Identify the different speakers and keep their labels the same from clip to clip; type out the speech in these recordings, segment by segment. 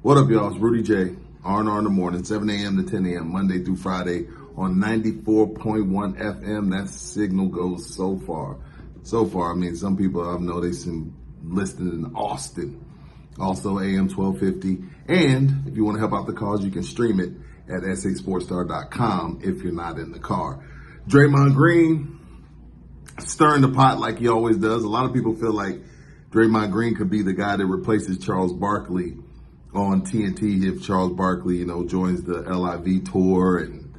Speaker 1: What up, y'all? It's Rudy Jay, R&R in the morning, 7 a.m. to 10 a.m., Monday through Friday on 94.1 FM. That signal goes so far. So far, I mean, some people I know they seem listening in Austin. Also, AM 1250. And if you want to help out the cause, you can stream it at sasportstar.com if you're not in the car. Draymond Green stirring the pot like he always does. A lot of people feel like Draymond Green could be the guy that replaces Charles Barkley on TNT if Charles Barkley, joins the LIV tour and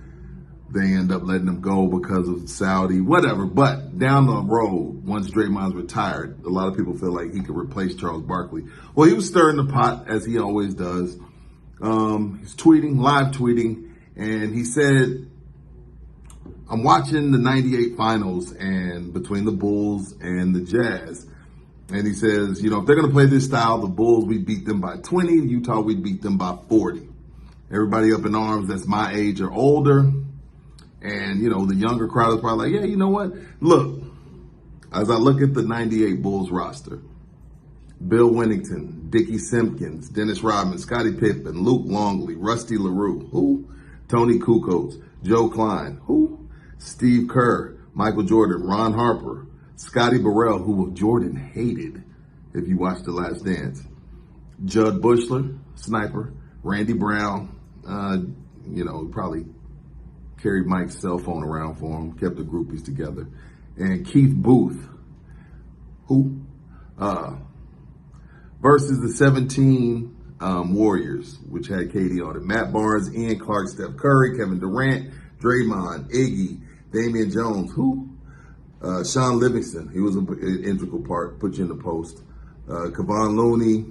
Speaker 1: they end up letting him go because of Saudi, whatever. But down the road, once Draymond's retired, a lot of people feel like he could replace Charles Barkley. Well, he was stirring the pot as he always does. He's tweeting, live tweeting, and he said, I'm watching the 98 finals and between the Bulls and the Jazz. And he says, if they're going to play this style, the Bulls, we beat them by 20. Utah, we beat them by 40. Everybody up in arms that's my age or older. And, the younger crowd is probably like, yeah, you know what? Look, as I look at the 98 Bulls roster, Bill Wennington, Dickie Simpkins, Dennis Rodman, Scottie Pippen, Luke Longley, Rusty LaRue, who? Tony Kukoc, Joe Klein, who? Steve Kerr, Michael Jordan, Ron Harper, Scotty Burrell, who Jordan hated if you watched The Last Dance, Judd Bushler, sniper, Randy Brown, probably carried Mike's cell phone around for him, kept the groupies together, and Keith Booth, who? Versus the 17 Warriors, which had KD on it. Matt Barnes, Ian Clark, Steph Curry, Kevin Durant, Draymond, Iggy, Damian Jones, who? Sean Livingston, he was an integral part, put you in the post. Kevon Looney,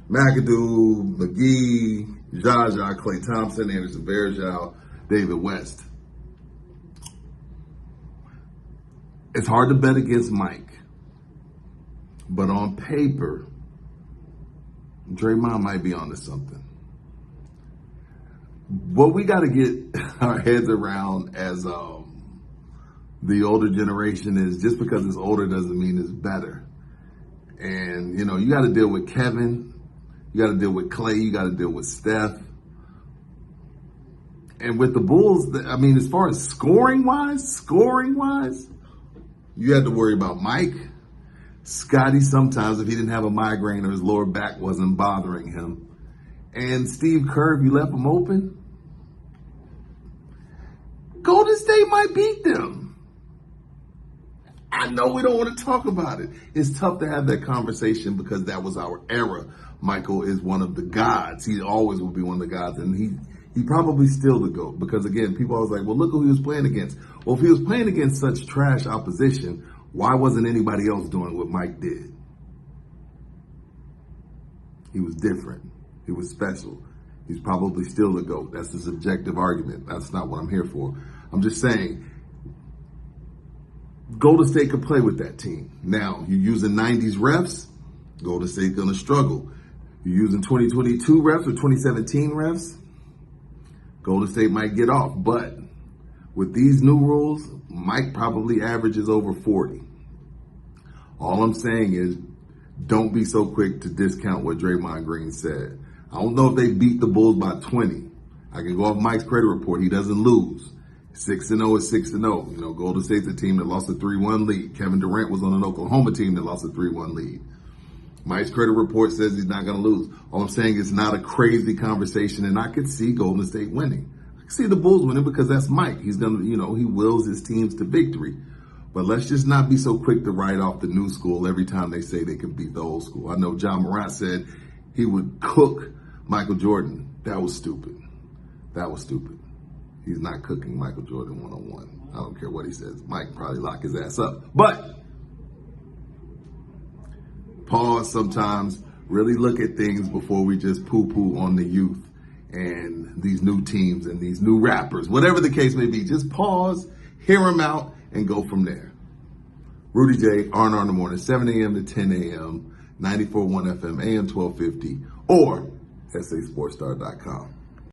Speaker 1: McAdoo, McGee, Jaja, Klay Thompson, Anderson Varejao, David West. It's hard to bet against Mike, but on paper, Draymond might be onto something. What we got to get our heads around as the older generation is just because it's older doesn't mean it's better. And, you got to deal with Kevin. You got to deal with Clay. You got to deal with Steph. And with the Bulls, as far as scoring-wise, you had to worry about Mike. Scotty sometimes, if he didn't have a migraine or his lower back wasn't bothering him. And Steve Kerr, if you left him open, Golden State might beat them. I know we don't want to talk about it. It's tough to have that conversation because that was our era. Michael is one of the gods. He always will be one of the gods. And he probably still the GOAT. Because again, people always like, well, look who he was playing against. Well, if he was playing against such trash opposition, why wasn't anybody else doing what Mike did? He was different. He was special. He's probably still the GOAT. That's a subjective argument. That's not what I'm here for. I'm just saying, Golden State could play with that team. Now, you're using 90s refs, Golden State's going to struggle. You're using 2022 refs or 2017 refs, Golden State might get off. But with these new rules, Mike probably averages over 40. All I'm saying is don't be so quick to discount what Draymond Green said. I don't know if they beat the Bulls by 20. I can go off Mike's credit report. He doesn't lose. 6-0 is 6-0. Golden State's a team that lost a 3-1 lead. Kevin Durant was on an Oklahoma team that lost a 3-1 lead. Mike's credit report says he's not going to lose. All I'm saying is not a crazy conversation, and I could see Golden State winning. I could see the Bulls winning because that's Mike. He's going to, he wills his teams to victory. But let's just not be so quick to write off the new school every time they say they can beat the old school. I know John Morant said he would cook Michael Jordan. That was stupid. He's not cooking Michael Jordan one-on-one. I don't care what he says. Mike probably lock his ass up. But pause sometimes, really look at things before we just poo-poo on the youth and these new teams and these new rappers. Whatever the case may be, just pause, hear them out, and go from there. Rudy Jay, R&R in the morning, 7 a.m. to 10 a.m., 94.1 FM, AM 1250, or sasportstar.com.